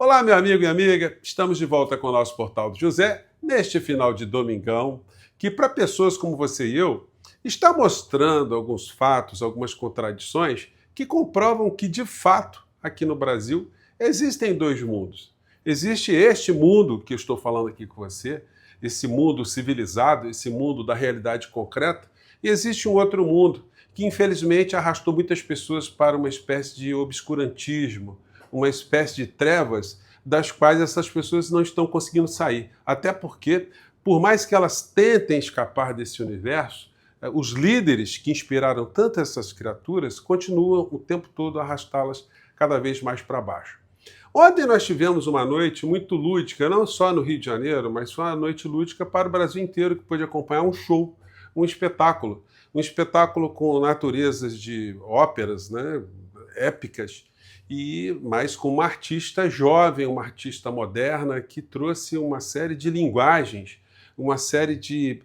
Olá, meu amigo e amiga, estamos de volta com o nosso Portal do José, neste final de domingão, que para pessoas como você e eu, está mostrando alguns fatos, algumas contradições que comprovam que, de fato, aqui no Brasil, existem dois mundos. Existe este mundo que eu estou falando aqui com você, esse mundo civilizado, esse mundo da realidade concreta, e existe um outro mundo que, infelizmente, arrastou muitas pessoas para uma espécie de obscurantismo, uma espécie de trevas das quais essas pessoas não estão conseguindo sair. Até porque, por mais que elas tentem escapar desse universo, os líderes que inspiraram tanto essas criaturas continuam o tempo todo a arrastá-las cada vez mais para baixo. Ontem nós tivemos uma noite muito lúdica, não só no Rio de Janeiro, mas foi uma noite lúdica para o Brasil inteiro, que pôde acompanhar um show, um espetáculo com naturezas de óperas, né, épicas, mas com uma artista jovem, uma artista moderna, que trouxe uma série de linguagens, uma série de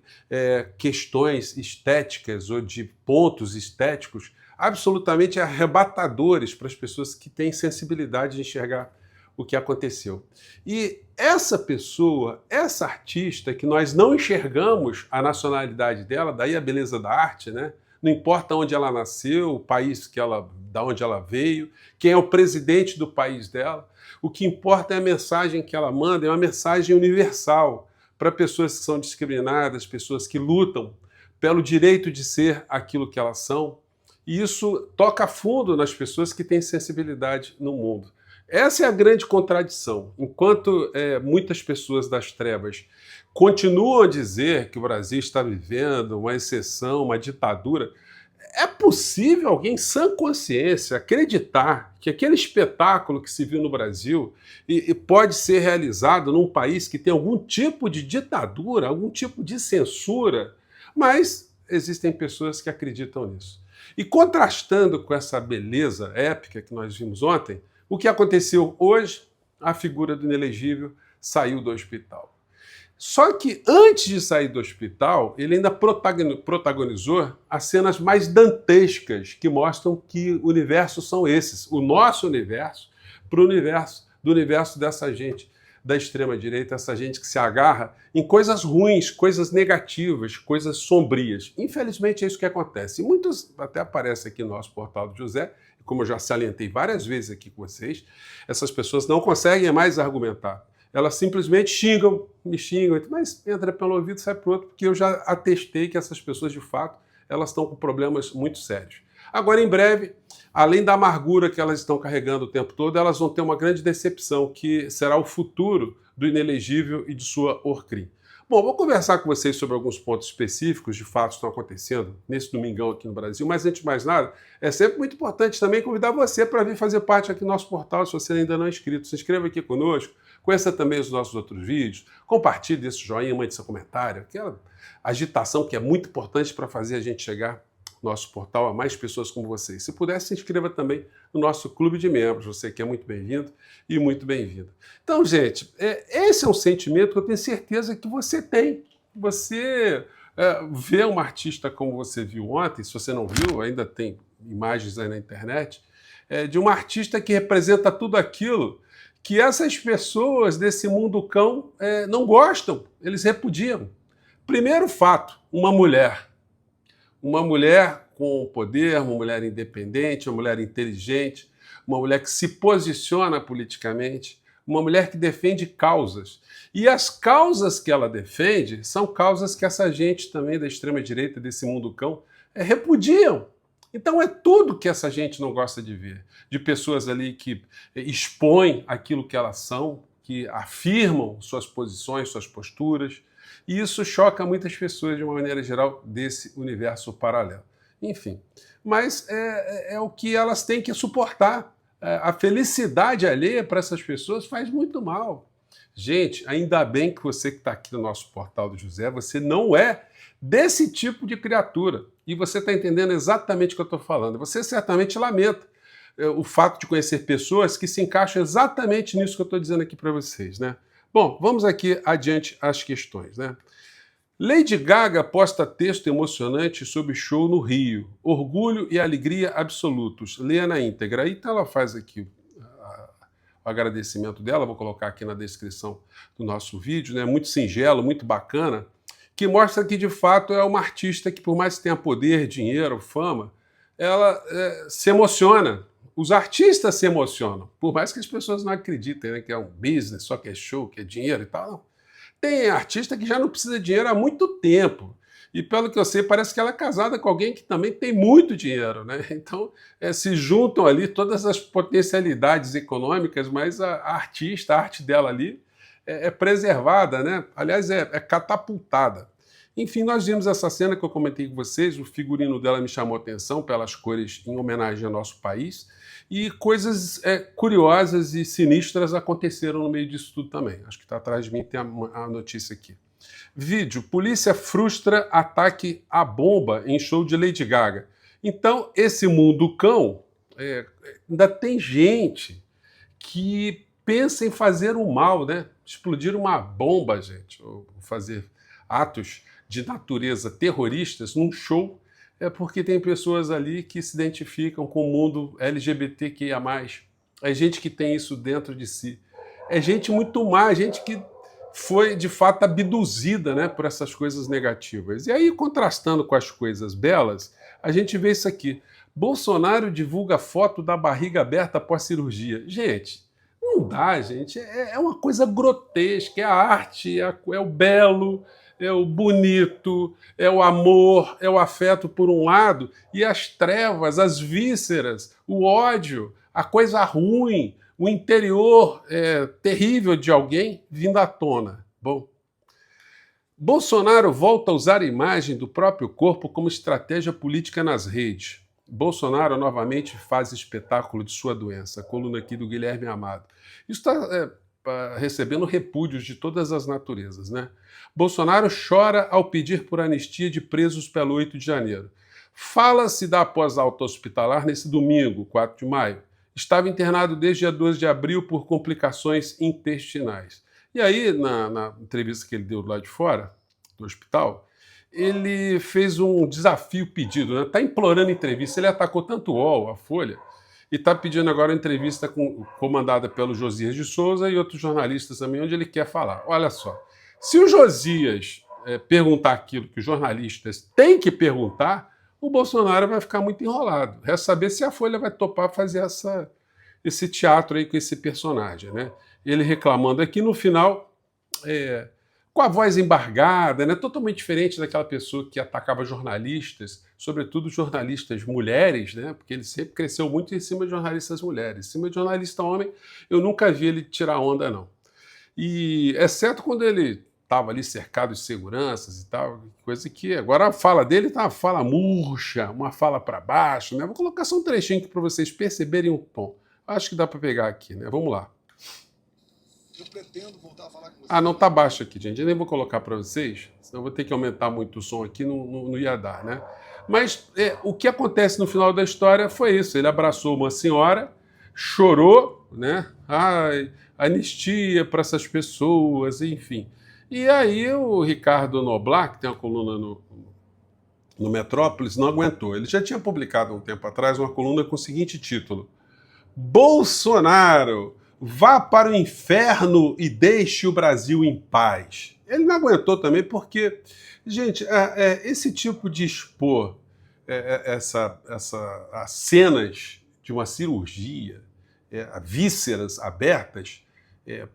questões estéticas ou de pontos estéticos absolutamente arrebatadores para as pessoas que têm sensibilidade de enxergar o que aconteceu. E essa pessoa, essa artista, que nós não enxergamos a nacionalidade dela, daí a beleza da arte, né? Não importa onde ela nasceu, o país da onde ela veio, quem é o presidente do país dela, o que importa é a mensagem que ela manda, é uma mensagem universal para pessoas que são discriminadas, pessoas que lutam pelo direito de ser aquilo que elas são. E isso toca fundo nas pessoas que têm sensibilidade no mundo. Essa é a grande contradição. Enquanto muitas pessoas das trevas continuam a dizer que o Brasil está vivendo uma exceção, uma ditadura, é possível alguém sã consciência acreditar que aquele espetáculo que se viu no Brasil e pode ser realizado num país que tem algum tipo de ditadura, algum tipo de censura, mas existem pessoas que acreditam nisso. E contrastando com essa beleza épica que nós vimos ontem, o que aconteceu hoje? A figura do inelegível saiu do hospital. Só que antes de sair do hospital, ele ainda protagonizou as cenas mais dantescas que mostram que universos são esses, o nosso universo para o universo dessa gente da extrema-direita, essa gente que se agarra em coisas ruins, coisas negativas, coisas sombrias. Infelizmente é isso que acontece. E muitos até aparecem aqui no nosso Portal do José, como eu já salientei várias vezes aqui com vocês, essas pessoas não conseguem mais argumentar. Elas simplesmente me xingam, mas entra pelo ouvido e sai pro outro, porque eu já atestei que essas pessoas, de fato, elas estão com problemas muito sérios. Agora, em breve, além da amargura que elas estão carregando o tempo todo, elas vão ter uma grande decepção, que será o futuro do inelegível e de sua Orcrim. Bom, vou conversar com vocês sobre alguns pontos específicos de fatos que estão acontecendo nesse domingão aqui no Brasil, mas antes de mais nada, é sempre muito importante também convidar você para vir fazer parte aqui do nosso portal, se você ainda não é inscrito. Se inscreva aqui conosco, conheça também os nossos outros vídeos, compartilhe esse joinha, mande seu comentário, aquela agitação que é muito importante para fazer a gente chegar no nosso portal a mais pessoas como vocês. Se puder, se inscreva também no nosso clube de membros, você que é muito bem-vindo e muito bem-vinda. Então, gente, esse é um sentimento que eu tenho certeza que você tem. Você vê uma artista como você viu ontem, se você não viu, ainda tem imagens aí na internet, de uma artista que representa tudo aquilo que essas pessoas desse mundo cão não gostam, eles repudiam. Primeiro fato, uma mulher com poder, uma mulher independente, uma mulher inteligente, uma mulher que se posiciona politicamente, uma mulher que defende causas. E as causas que ela defende são causas que essa gente também da extrema-direita, desse mundo cão, repudiam. Então é tudo que essa gente não gosta de ver. De pessoas ali que expõem aquilo que elas são, que afirmam suas posições, suas posturas. E isso choca muitas pessoas, de uma maneira geral, desse universo paralelo. Enfim, mas é o que elas têm que suportar. A felicidade alheia para essas pessoas faz muito mal. Gente, ainda bem que você que está aqui no nosso Portal do José, você não é desse tipo de criatura. E você está entendendo exatamente o que eu estou falando. Você certamente lamenta o fato de conhecer pessoas que se encaixam exatamente nisso que eu estou dizendo aqui para vocês, né? Bom, vamos aqui adiante às questões, né? Lady Gaga posta texto emocionante sobre show no Rio. Orgulho e alegria absolutos. Leia na íntegra. Então ela faz aqui o agradecimento dela, vou colocar aqui na descrição do nosso vídeo, né? Muito singelo, muito bacana, que mostra que, de fato, é uma artista que, por mais que tenha poder, dinheiro, fama, ela se emociona. Os artistas se emocionam, por mais que as pessoas não acreditem, né, que é um business, só que é show, que é dinheiro e tal. Não. Tem artista que já não precisa de dinheiro há muito tempo. E pelo que eu sei, parece que ela é casada com alguém que também tem muito dinheiro, né? Então, se juntam ali todas as potencialidades econômicas, mas a artista, a arte dela ali é preservada, né? Aliás, é catapultada. Enfim, nós vimos essa cena que eu comentei com vocês, o figurino dela me chamou a atenção pelas cores em homenagem ao nosso país, e coisas curiosas e sinistras aconteceram no meio disso tudo também. Acho que está atrás de mim, tem a notícia aqui. Vídeo: polícia frustra ataque à bomba em show de Lady Gaga. Então, esse mundo cão, ainda tem gente que pensa em fazer o mal, né? Explodir uma bomba, gente, ou fazer atos de natureza terroristas num show, é porque tem pessoas ali que se identificam com o mundo LGBTQIA+. É gente que tem isso dentro de si. É gente muito má, gente que foi, de fato, abduzida, né, por essas coisas negativas. E aí, contrastando com as coisas belas, a gente vê isso aqui. Bolsonaro divulga foto da barriga aberta após cirurgia. Gente, não dá, gente. É uma coisa grotesca. É a arte, é o belo, é o bonito, é o amor, é o afeto por um lado, e as trevas, as vísceras, o ódio, a coisa ruim, o interior terrível de alguém vindo à tona. Bom, Bolsonaro volta a usar a imagem do próprio corpo como estratégia política nas redes. Bolsonaro novamente faz espetáculo de sua doença. Coluna aqui do Guilherme Amado. Isso está recebendo repúdios de todas as naturezas, né? Bolsonaro chora ao pedir por anistia de presos pelo 8 de janeiro. Fala-se da pós-alta hospitalar nesse domingo, 4 de maio. Estava internado desde dia 12 de abril por complicações intestinais. E aí, na entrevista que ele deu lá de fora, do hospital, ele fez um desafio pedido, né? Está implorando entrevista. Ele atacou tanto o UOL, a Folha, e está pedindo agora uma entrevista comandada pelo Josias de Souza e outros jornalistas também, onde ele quer falar. Olha só, se o Josias perguntar aquilo que os jornalistas têm que perguntar, o Bolsonaro vai ficar muito enrolado. Resta saber se a Folha vai topar fazer esse teatro aí com esse personagem, né? Ele reclamando aqui, no final, com a voz embargada, né? Totalmente diferente daquela pessoa que atacava jornalistas, sobretudo jornalistas mulheres, né? Porque ele sempre cresceu muito em cima de jornalistas mulheres. Em cima de jornalista homem, eu nunca vi ele tirar onda, não. E exceto quando ele estava ali cercado de seguranças e tal, coisa que agora a fala dele tá uma fala murcha, uma fala para baixo, né? Vou colocar só um trechinho aqui para vocês perceberem o tom. Acho que dá para pegar aqui, né? Vamos lá. Eu pretendo voltar a falar com você. Ah, não tá baixo aqui, gente. Eu nem vou colocar para vocês, senão eu vou ter que aumentar muito o som aqui, não ia dar, né? Mas o que acontece no final da história foi isso. Ele abraçou uma senhora, chorou, né? Ai, anistia para essas pessoas, enfim. E aí o Ricardo Noblat, que tem uma coluna no Metrópolis, não aguentou. Ele já tinha publicado um tempo atrás uma coluna com o seguinte título: Bolsonaro, vá para o inferno e deixe o Brasil em paz. Ele não aguentou também porque, gente, esse tipo de expor as cenas de uma cirurgia, vísceras abertas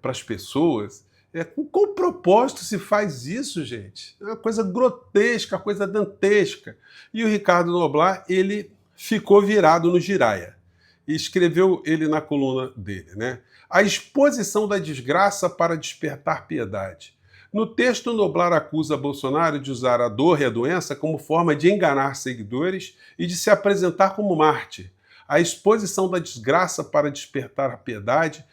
para as pessoas, com qual propósito se faz isso, gente? É uma coisa grotesca, uma coisa dantesca. E o Ricardo Noblat, ele ficou virado no giraia. E escreveu ele na coluna dele, né? A exposição da desgraça para despertar piedade. No texto, Noblat acusa Bolsonaro de usar a dor e a doença como forma de enganar seguidores e de se apresentar como mártir. A exposição da desgraça para despertar a piedade,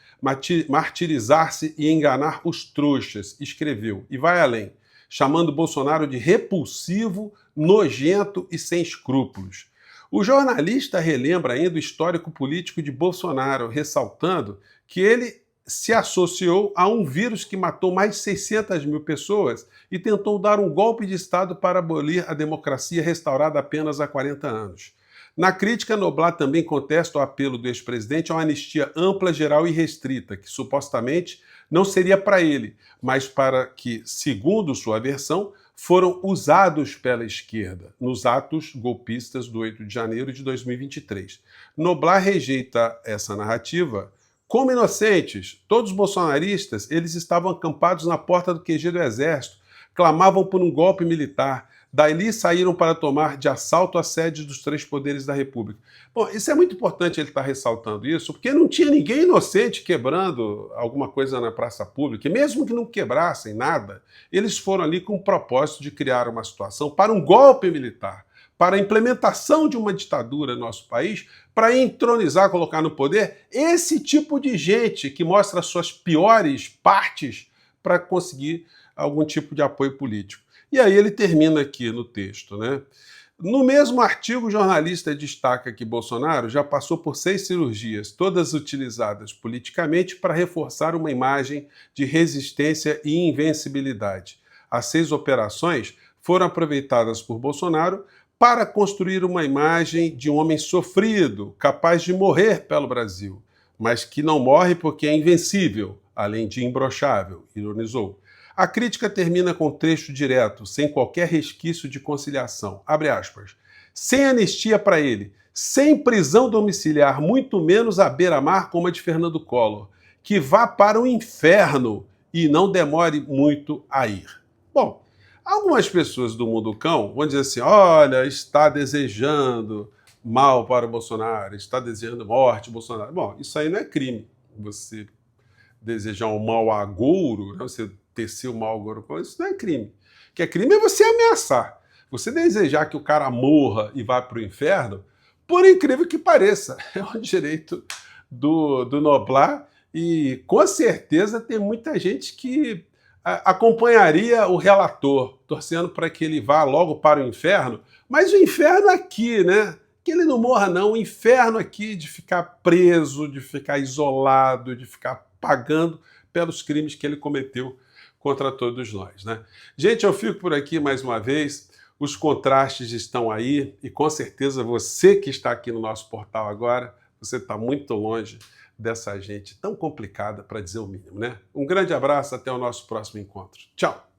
martirizar-se e enganar os trouxas, escreveu. E vai além, chamando Bolsonaro de repulsivo, nojento e sem escrúpulos. O jornalista relembra ainda o histórico político de Bolsonaro, ressaltando que ele se associou a um vírus que matou mais de 600 mil pessoas e tentou dar um golpe de Estado para abolir a democracia restaurada apenas há 40 anos. Na crítica, Noblat também contesta o apelo do ex-presidente a uma anistia ampla, geral e restrita, que supostamente não seria para ele, mas para que, segundo sua versão, foram usados pela esquerda nos atos golpistas do 8 de janeiro de 2023. Noblat rejeita essa narrativa como inocentes. Todos os bolsonaristas, eles estavam acampados na porta do QG do Exército, clamavam por um golpe militar. Dali saíram para tomar de assalto as sedes dos três poderes da República. Bom, isso é muito importante ele estar ressaltando isso, porque não tinha ninguém inocente quebrando alguma coisa na praça pública, e mesmo que não quebrassem nada, eles foram ali com o propósito de criar uma situação para um golpe militar, para a implementação de uma ditadura no nosso país, para entronizar, colocar no poder esse tipo de gente que mostra suas piores partes para conseguir algum tipo de apoio político. E aí ele termina aqui no texto, né? No mesmo artigo, o jornalista destaca que Bolsonaro já passou por 6 cirurgias, todas utilizadas politicamente para reforçar uma imagem de resistência e invencibilidade. As 6 operações foram aproveitadas por Bolsonaro para construir uma imagem de um homem sofrido, capaz de morrer pelo Brasil, mas que não morre porque é invencível, além de imbrochável, ironizou. A crítica termina com um trecho direto, sem qualquer resquício de conciliação. Abre aspas. Sem anistia para ele, sem prisão domiciliar, muito menos à beira-mar como a de Fernando Collor. Que vá para o inferno e não demore muito a ir. Bom, algumas pessoas do mundo cão vão dizer assim, olha, está desejando mal para o Bolsonaro, está desejando morte Bolsonaro. Bom, isso aí não é crime. Você desejar um mal agouro, né? Você tecer o mal agouro, isso não é crime. O que é crime é você ameaçar. Você desejar que o cara morra e vá para o inferno, por incrível que pareça, é um direito do Noblat e com certeza tem muita gente que acompanharia o relator, torcendo para que ele vá logo para o inferno, mas o inferno aqui, né? Que ele não morra não, o inferno aqui de ficar preso, de ficar isolado, de ficar pagando pelos crimes que ele cometeu contra todos nós, né? Gente, eu fico por aqui mais uma vez, os contrastes estão aí e com certeza você que está aqui no nosso portal agora, você está muito longe dessa gente tão complicada, para dizer o mínimo, né? Um grande abraço, até o nosso próximo encontro. Tchau!